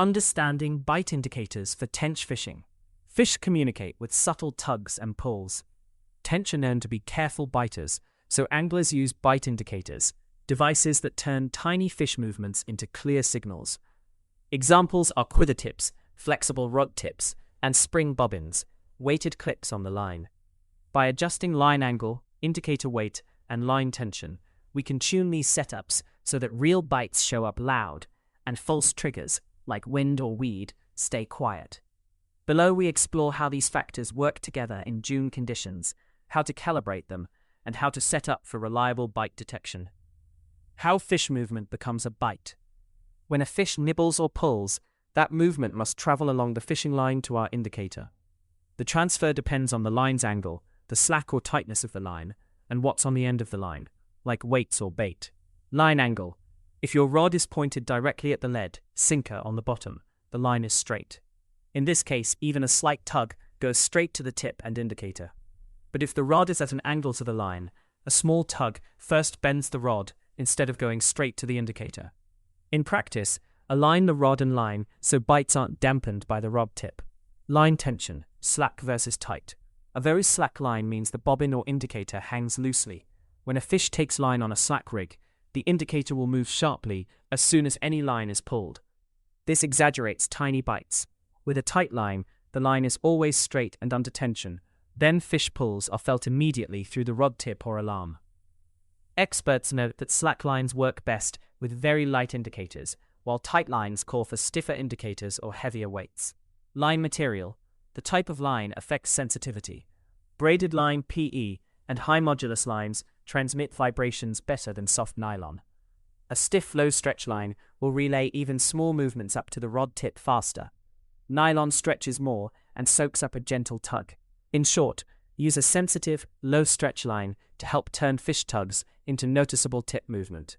Understanding bite indicators for tench fishing. Fish communicate with subtle tugs and pulls. Tench are known to be careful biters, so anglers use bite indicators, devices that turn tiny fish movements into clear signals. Examples are quiver tips, flexible rod tips, and spring bobbins, weighted clips on the line. By adjusting line angle, indicator weight, and line tension, we can tune these setups so that real bites show up loud, and false triggers, like wind or weed, stay quiet. Below we explore how these factors work together in dune conditions, how to calibrate them, and how to set up for reliable bite detection. How fish movement becomes a bite. When a fish nibbles or pulls, that movement must travel along the fishing line to our indicator. The transfer depends on the line's angle, the slack or tightness of the line, and what's on the end of the line, like weights or bait. Line angle. If your rod is pointed directly at the lead, sinker on the bottom, the line is straight. In this case, even a slight tug goes straight to the tip and indicator. But if the rod is at an angle to the line, a small tug first bends the rod instead of going straight to the indicator. In practice, align the rod and line so bites aren't dampened by the rod tip. Line tension, slack versus tight. A very slack line means the bobbin or indicator hangs loosely. When a fish takes line on a slack rig, the indicator will move sharply as soon as any line is pulled. This exaggerates tiny bites. With a tight line, the line is always straight and under tension. Then fish pulls are felt immediately through the rod tip or alarm. Experts note that slack lines work best with very light indicators, while tight lines call for stiffer indicators or heavier weights. Line material. The type of line affects sensitivity. Braided line PE and high modulus lines transmit vibrations better than soft nylon. A stiff low-stretch line will relay even small movements up to the rod tip faster. Nylon stretches more and soaks up a gentle tug. In short, use a sensitive, low-stretch line to help turn fish tugs into noticeable tip movement.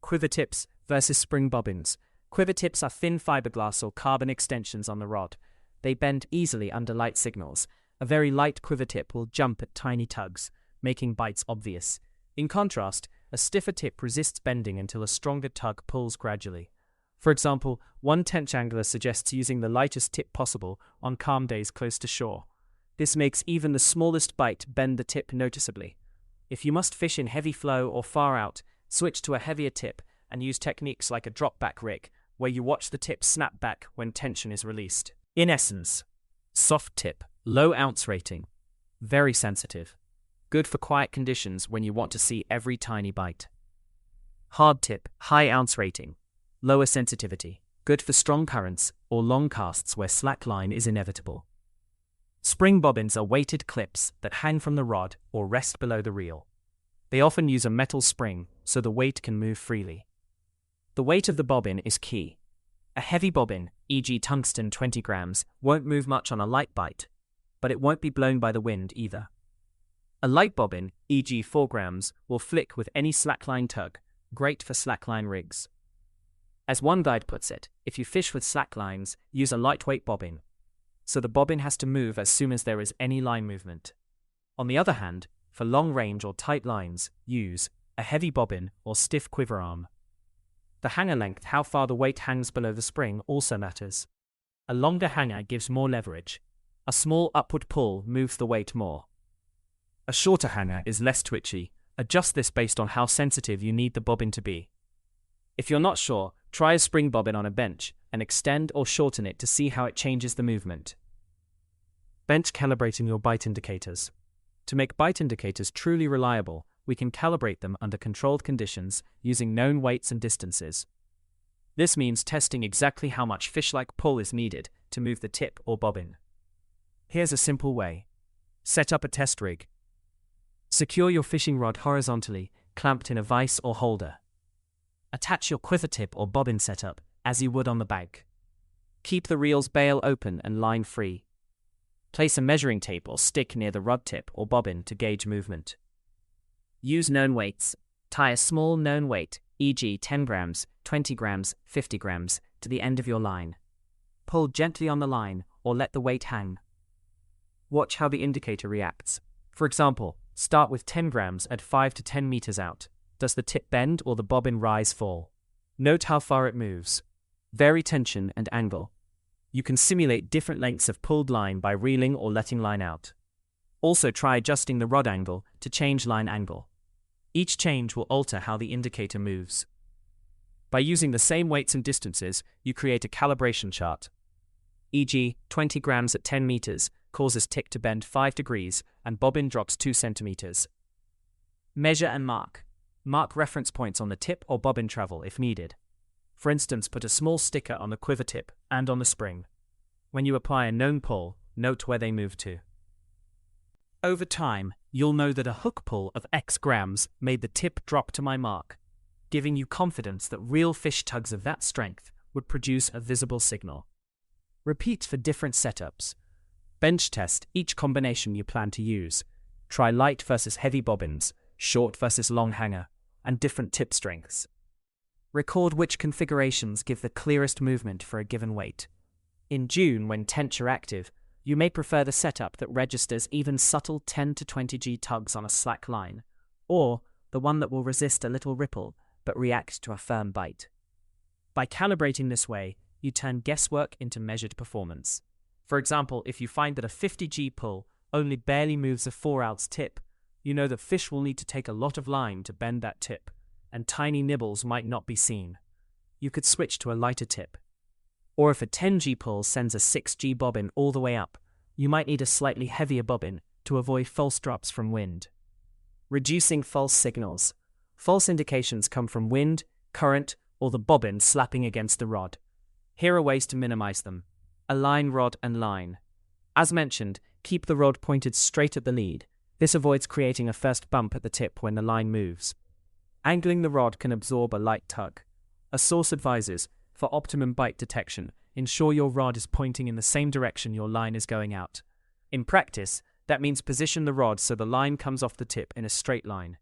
Quiver tips versus spring bobbins. Quiver tips are thin fiberglass or carbon extensions on the rod. They bend easily under light signals. A very light quiver tip will jump at tiny tugs, making bites obvious. In contrast, a stiffer tip resists bending until a stronger tug pulls gradually. For example, one tench angler suggests using the lightest tip possible on calm days close to shore. This makes even the smallest bite bend the tip noticeably. If you must fish in heavy flow or far out, switch to a heavier tip and use techniques like a drop-back rig, where you watch the tip snap back when tension is released. In essence, soft tip, low ounce rating, very sensitive, good for quiet conditions when you want to see every tiny bite. Hard tip, high ounce rating, lower sensitivity, good for strong currents or long casts where slack line is inevitable. Spring bobbins are weighted clips that hang from the rod or rest below the reel. They often use a metal spring so the weight can move freely. The weight of the bobbin is key. A heavy bobbin, e.g. tungsten 20 grams, won't move much on a light bite, but it won't be blown by the wind either. A light bobbin, e.g. 4 grams, will flick with any slackline tug, great for slackline rigs. As one guide puts it, if you fish with slacklines, use a lightweight bobbin, so the bobbin has to move as soon as there is any line movement. On the other hand, for long range or tight lines, use a heavy bobbin or stiff quiver arm. The hanger length, how far the weight hangs below the spring, also matters. A longer hanger gives more leverage. A small upward pull moves the weight more. A shorter hanger is less twitchy. Adjust this based on how sensitive you need the bobbin to be. If you're not sure, try a spring bobbin on a bench and extend or shorten it to see how it changes the movement. Bench calibrating your bite indicators. To make bite indicators truly reliable, we can calibrate them under controlled conditions using known weights and distances. This means testing exactly how much fish-like pull is needed to move the tip or bobbin. Here's a simple way. Set up a test rig. Secure your fishing rod horizontally, clamped in a vise or holder. Attach your quiver tip or bobbin setup as you would on the bag. Keep the reel's bail open and line free. Place a measuring tape or stick near the rod tip or bobbin to gauge movement. Use known weights. Tie a small known weight, e.g. 10 grams, 20 grams, 50 grams, to the end of your line. Pull gently on the line or let the weight hang. Watch how the indicator reacts. For example, start with 10 grams at 5 to 10 meters out. Does the tip bend or the bobbin rise fall? Note how far it moves. Vary tension and angle. You can simulate different lengths of pulled line by reeling or letting line out. Also try adjusting the rod angle to change line angle. Each change will alter how the indicator moves. By using the same weights and distances, you create a calibration chart. E.g., 20 grams at 10 meters causes tick to bend 5 degrees and bobbin drops 2 centimeters. Measure and mark. Mark reference points on the tip or bobbin travel if needed. For instance, put a small sticker on the quiver tip and on the spring. When you apply a known pull, note where they move to. Over time, you'll know that a hook pull of X grams made the tip drop to my mark, giving you confidence that real fish tugs of that strength would produce a visible signal. Repeat for different setups. Bench test each combination you plan to use. Try light versus heavy bobbins, short versus long hanger, and different tip strengths. Record which configurations give the clearest movement for a given weight. In June, when Tench are active, you may prefer the setup that registers even subtle 10 to 20 G tugs on a slack line, or the one that will resist a little ripple but react to a firm bite. By calibrating this way, you turn guesswork into measured performance. For example, if you find that a 50 G pull only barely moves a 4-ounce tip, you know that fish will need to take a lot of line to bend that tip, and tiny nibbles might not be seen. You could switch to a lighter tip. Or if a 10 G pull sends a 6 G bobbin all the way up, you might need a slightly heavier bobbin to avoid false drops from wind. Reducing false signals. False indications come from wind, current, or the bobbin slapping against the rod. Here are ways to minimize them. Align rod and line. As mentioned, keep the rod pointed straight at the lead. This avoids creating a first bump at the tip when the line moves. Angling the rod can absorb a light tug. A source advises, for optimum bite detection, ensure your rod is pointing in the same direction your line is going out. In practice, that means position the rod so the line comes off the tip in a straight line.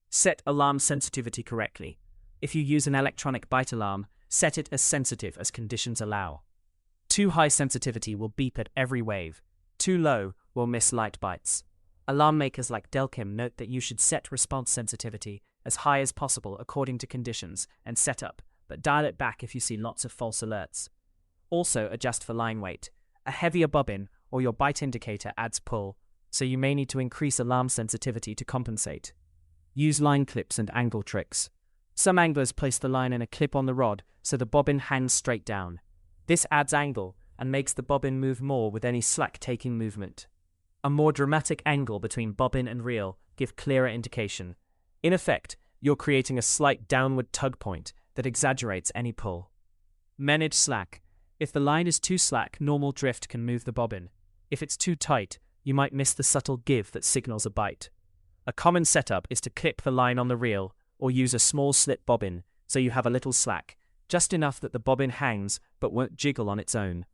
Set alarm sensitivity correctly. If you use an electronic bite alarm, set it as sensitive as conditions allow. Too high sensitivity will beep at every wave. Too low will miss light bites. Alarm makers like Delkim note that you should set response sensitivity as high as possible according to conditions and setup, but dial it back if you see lots of false alerts. Also adjust for line weight. A heavier bobbin or your bite indicator adds pull, so you may need to increase alarm sensitivity to compensate. Use line clips and angle tricks. Some anglers place the line in a clip on the rod so the bobbin hangs straight down. This adds angle and makes the bobbin move more with any slack-taking movement. A more dramatic angle between bobbin and reel give clearer indication. In effect, you're creating a slight downward tug point that exaggerates any pull. Manage slack. If the line is too slack, normal drift can move the bobbin. If it's too tight, you might miss the subtle give that signals a bite. A common setup is to clip the line on the reel or use a small slit bobbin so you have a little slack, just enough that the bobbin hangs but won't jiggle on its own.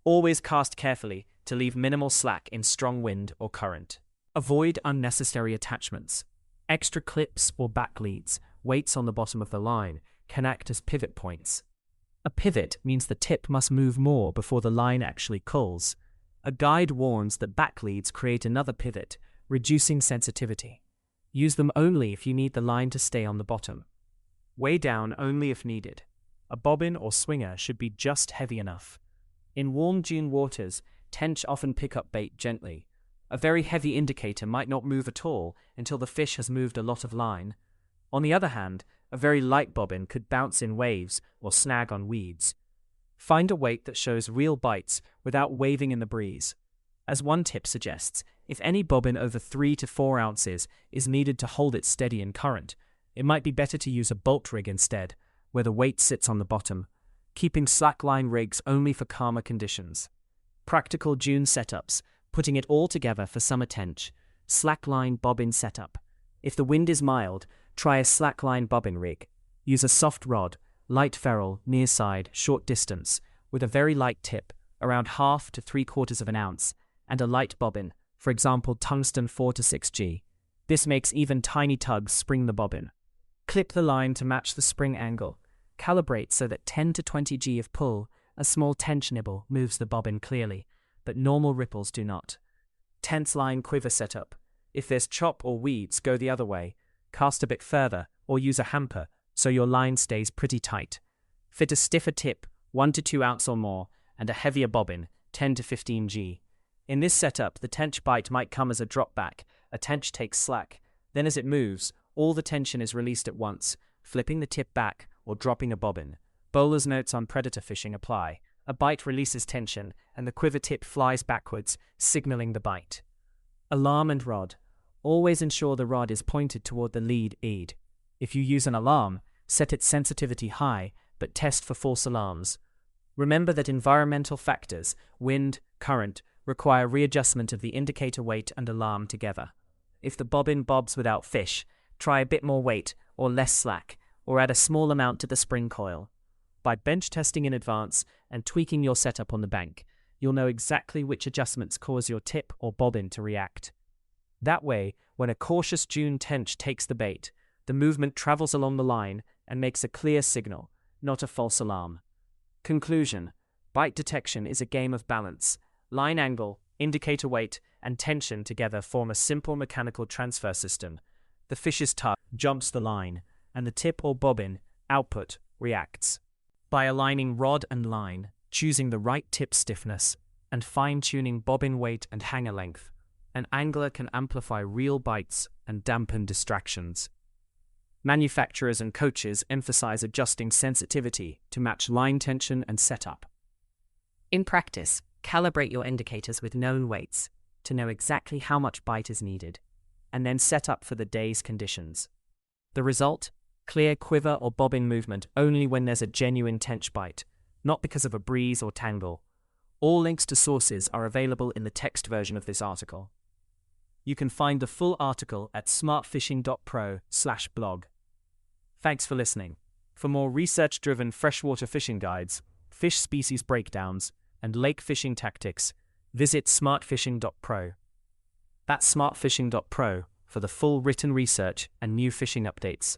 Always cast carefully to leave minimal slack in strong wind or current. Avoid unnecessary attachments. Extra clips or back leads, weights on the bottom of the line, can act as pivot points. A pivot means the tip must move more before the line actually culls. A guide warns that back leads create another pivot, reducing sensitivity. Use them only if you need the line to stay on the bottom. Weigh down only if needed. A bobbin or swinger should be just heavy enough. In warm June waters, tench often pick up bait gently. A very heavy indicator might not move at all until the fish has moved a lot of line. On the other hand, a very light bobbin could bounce in waves or snag on weeds. Find a weight that shows real bites without waving in the breeze. As one tip suggests, if any bobbin over 3 to 4 ounces is needed to hold it steady in current, it might be better to use a bolt rig instead, where the weight sits on the bottom, keeping slackline rigs only for calmer conditions. Practical June setups, putting it all together for summer tench. Slackline bobbin setup. If the wind is mild, try a slackline bobbin rig. Use a soft rod, light ferrule, near side, short distance, with a very light tip, around 1/2 to 3/4 of an ounce, and a light bobbin, for example tungsten 4 to 6G. This makes even tiny tugs spring the bobbin. Clip the line to match the spring angle. Calibrate so that 10 to 20 G of pull, a small tench nibble moves the bobbin clearly, but normal ripples do not. Tense line quiver setup. If there's chop or weeds, go the other way. Cast a bit further or use a hamper so your line stays pretty tight. Fit a stiffer tip 1 to 2 ounce or more, and a heavier bobbin, 10 to 15 G. In this setup, the tench bite might come as a drop back, a tench takes slack, then as it moves, all the tension is released at once, flipping the tip back or dropping a bobbin. Bowler's notes on predator fishing apply. A bite releases tension, and the quiver tip flies backwards, signaling the bite. Alarm and rod. Always ensure the rod is pointed toward the lead eed. If you use an alarm, set its sensitivity high, but test for false alarms. Remember that environmental factors, wind, current, require readjustment of the indicator weight and alarm together. If the bobbin bobs without fish, try a bit more weight or less slack, or add a small amount to the spring coil. By bench testing in advance and tweaking your setup on the bank, you'll know exactly which adjustments cause your tip or bobbin to react. That way, when a cautious June tench takes the bait, the movement travels along the line and makes a clear signal, not a false alarm. Conclusion: bite detection is a game of balance. Line angle, indicator weight, and tension together form a simple mechanical transfer system. The fish's tug jumps the line, and the tip or bobbin output reacts. By aligning rod and line, choosing the right tip stiffness, and fine-tuning bobbin weight and hanger length, an angler can amplify real bites and dampen distractions. Manufacturers and coaches emphasize adjusting sensitivity to match line tension and setup. In practice, calibrate your indicators with known weights to know exactly how much bite is needed, and then set up for the day's conditions. The result? Clear quiver or bobbin movement only when there's a genuine tench bite, not because of a breeze or tangle. All links to sources are available in the text version of this article. You can find the full article at smartfishing.pro/blog. Thanks for listening. For more research-driven freshwater fishing guides, fish species breakdowns, and lake fishing tactics, visit smartfishing.pro. That's smartfishing.pro for the full written research and new fishing updates.